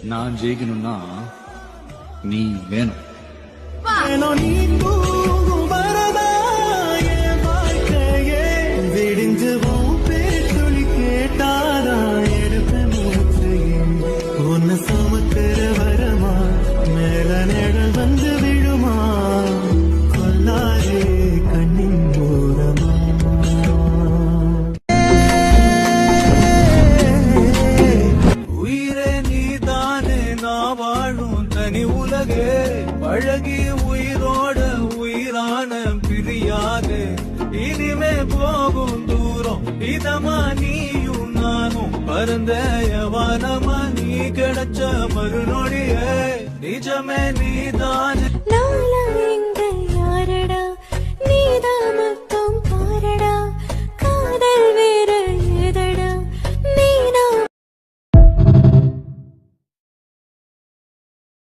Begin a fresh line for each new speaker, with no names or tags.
நான் ஜெயிக்கணும்னா நீ வேணும்.
நீ தூங்கும் வரதா என் வாழ்க்கையே விடிஞ்சு பேசுளி கேட்டாரா எடுத்த மூச்சையே உன்னை சுமக்கிற வரமா மேல நிழல் வந்து விழுமா கொல்லாரே கண்ணின் போரமா உயிரே நீதானே நான் வாழும் தனி உலகே பழகி உயிரோட உயிரான பிரியாது இனிமே போகும் தூரம் இதமா நீயும் நானும் பரந்த யவானமா நீ கிடைச்ச மறுநொடியே நிஜமே நீதான்
நாளா எங்க யாரடா நீதான்